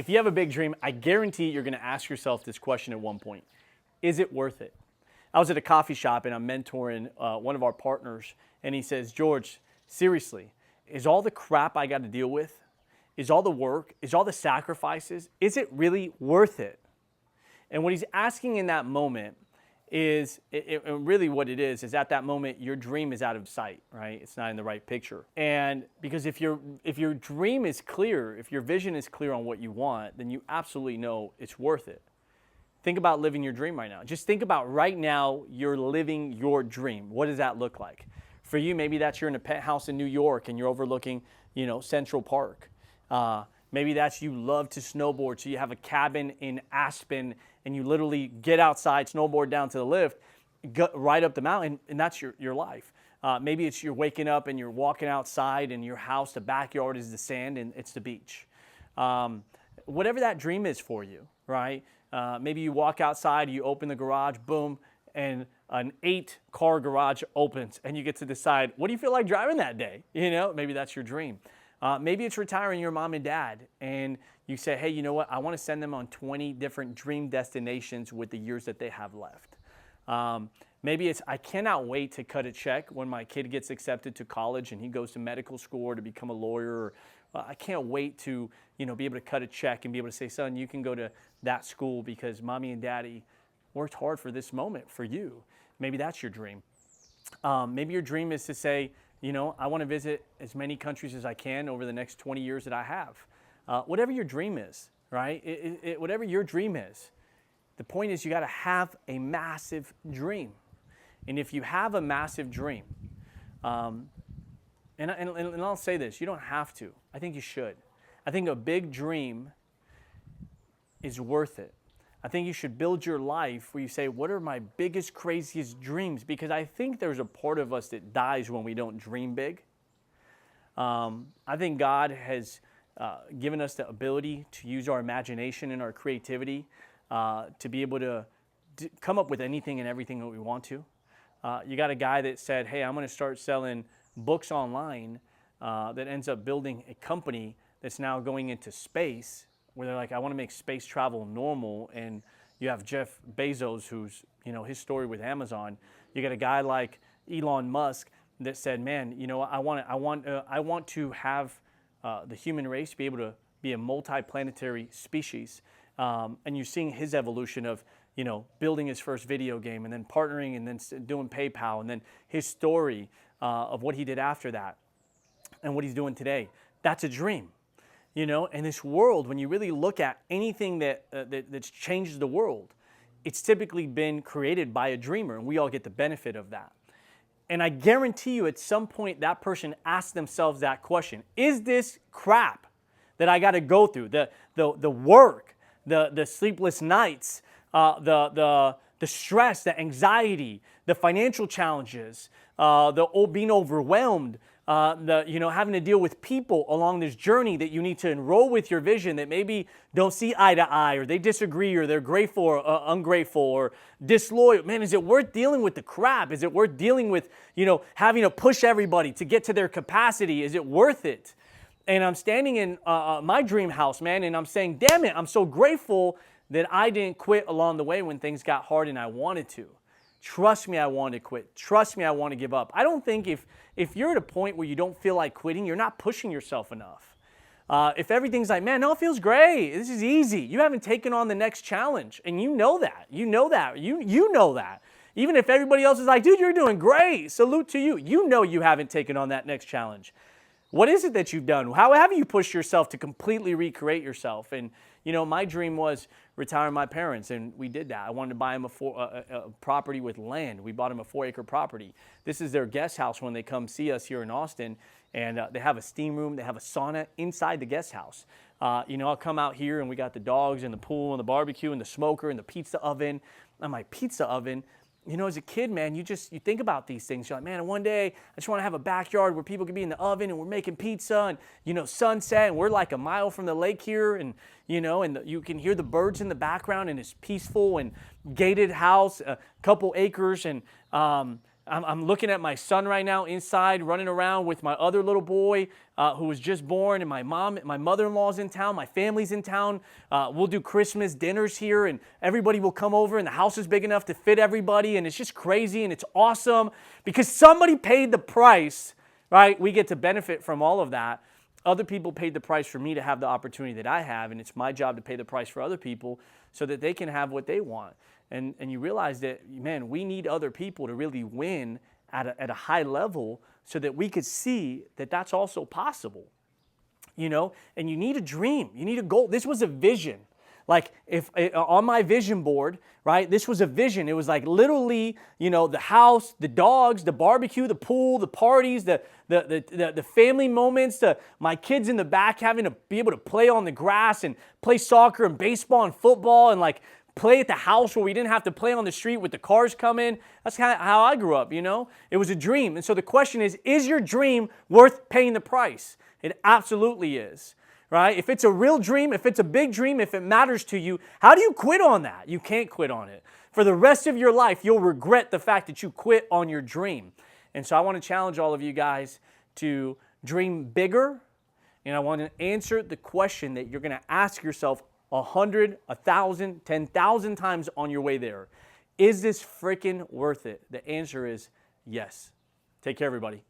If you have a big dream, I guarantee you're going to ask yourself this question at one point. Is it worth it? I was at a coffee shop and I'm mentoring one of our partners, and he says, George, seriously, is all the crap I got to deal with, is all the work, is all the sacrifices, is it really worth it? And what he's asking in that moment is, really what it is at that moment, your dream is out of sight, right? It's not in the right picture. And because if your dream is clear, if your vision is clear on what you want, then you absolutely know it's worth it. Think about living your dream right now. Just think about right now, you're living your dream. What does that look like? For you, maybe that's you're in a penthouse in New York and you're overlooking, Central Park. Maybe that's you love to snowboard, so you have a cabin in Aspen and you literally get outside, snowboard down to the lift, go right up the mountain, and that's your life. Maybe it's you're waking up and you're walking outside and your house, the backyard is the sand and it's the beach. Whatever that dream is for you, right? Maybe you walk outside, you open the garage, boom, and an 8-car garage opens and you get to decide, what do you feel like driving that day? Maybe that's your dream. Maybe it's retiring your mom and dad and you say, hey, you know what? I want to send them on 20 different dream destinations with the years that they have left. Maybe it's, I cannot wait to cut a check when my kid gets accepted to college and he goes to medical school or to become a lawyer. Or, I can't wait to, be able to cut a check and be able to say, son, you can go to that school because mommy and daddy worked hard for this moment for you. Maybe that's your dream. Maybe your dream is to say, I want to visit as many countries as I can over the next 20 years that I have. Whatever your dream is, right? Whatever your dream is, the point is you got to have a massive dream. And if you have a massive dream, and I'll say this, you don't have to. I think you should. I think a big dream is worth it. I think you should build your life where you say, what are my biggest, craziest dreams? Because I think there's a part of us that dies when we don't dream big. I think God has given us the ability to use our imagination and our creativity to be able to come up with anything and everything that we want to. You got a guy that said, hey, I'm going to start selling books online that ends up building a company that's now going into space, where they're like, I want to make space travel normal. And you have Jeff Bezos, who's, his story with Amazon. You got a guy like Elon Musk that said, man, I want to have the human race be able to be a multi-planetary species. And you're seeing his evolution of, building his first video game and then partnering and then doing PayPal, and then his story of what he did after that and what he's doing today. That's a dream. In this world, when you really look at anything that's changed the world, it's typically been created by a dreamer, and we all get the benefit of that. And I guarantee you at some point that person asked themselves that question. Is this crap that I got to go through, the work, the sleepless nights, the stress, the anxiety, the financial challenges, being overwhelmed, having to deal with people along this journey that you need to enroll with your vision that maybe don't see eye to eye, or they disagree, or they're grateful or ungrateful or disloyal. Man, is it worth dealing with the crap? Is it worth dealing with, having to push everybody to get to their capacity? Is it worth it? And I'm standing in my dream house, man, and I'm saying, damn it, I'm so grateful that I didn't quit along the way when things got hard and I wanted to. Trust me, I want to quit. Trust me, I want to give up. I don't think if you're at a point where you don't feel like quitting, you're not pushing yourself enough. If everything's like, man, no, it feels great. This is easy. You haven't taken on the next challenge. And you know that. You know that. You know that. Even if everybody else is like, dude, you're doing great. Salute to you. You know you haven't taken on that next challenge. What is it that you've done? How have you pushed yourself to completely recreate yourself? And, my dream was retiring my parents, and we did that. I wanted to buy them a property with land. We bought them a 4-acre property. This is their guest house when they come see us here in Austin, and they have a steam room. They have a sauna inside the guest house. I'll come out here, and we got the dogs and the pool and the barbecue and the smoker and the pizza oven. And my pizza oven, as a kid, man, you think about these things. You're like, man, one day I just want to have a backyard where people can be in the oven and we're making pizza and, sunset, and we're like a mile from the lake here, and, and you can hear the birds in the background, and it's peaceful and gated house, a couple acres. And I'm looking at my son right now inside, running around with my other little boy who was just born, and my mother-in-law's in town, my family's in town. We'll do Christmas dinners here, and everybody will come over, and the house is big enough to fit everybody, and it's just crazy, and it's awesome because somebody paid the price, right? We get to benefit from all of that. Other people paid the price for me to have the opportunity that I have, and it's my job to pay the price for other people so that they can have what they want. And you realize that, man, we need other people to really win at a high level so that we could see that that's also possible, you know? And you need a dream. You need a goal. This was a vision. Like if on my vision board, right, this was a vision. It was like literally, you know, the house, the dogs, the barbecue, the pool, the parties, the family moments, my kids in the back having to be able to play on the grass and play soccer and baseball and football and like play at the house where we didn't have to play on the street with the cars coming. That's kind of how I grew up, you know? It was a dream. And so the question is your dream worth paying the price? It absolutely is, right? If it's a real dream, if it's a big dream, if it matters to you, how do you quit on that? You can't quit on it. For the rest of your life, you'll regret the fact that you quit on your dream. And so I want to challenge all of you guys to dream bigger. And I want to answer the question that you're going to ask yourself 100, 1,000, 10,000 times on your way there. Is this freaking worth it? The answer is yes. Take care, everybody.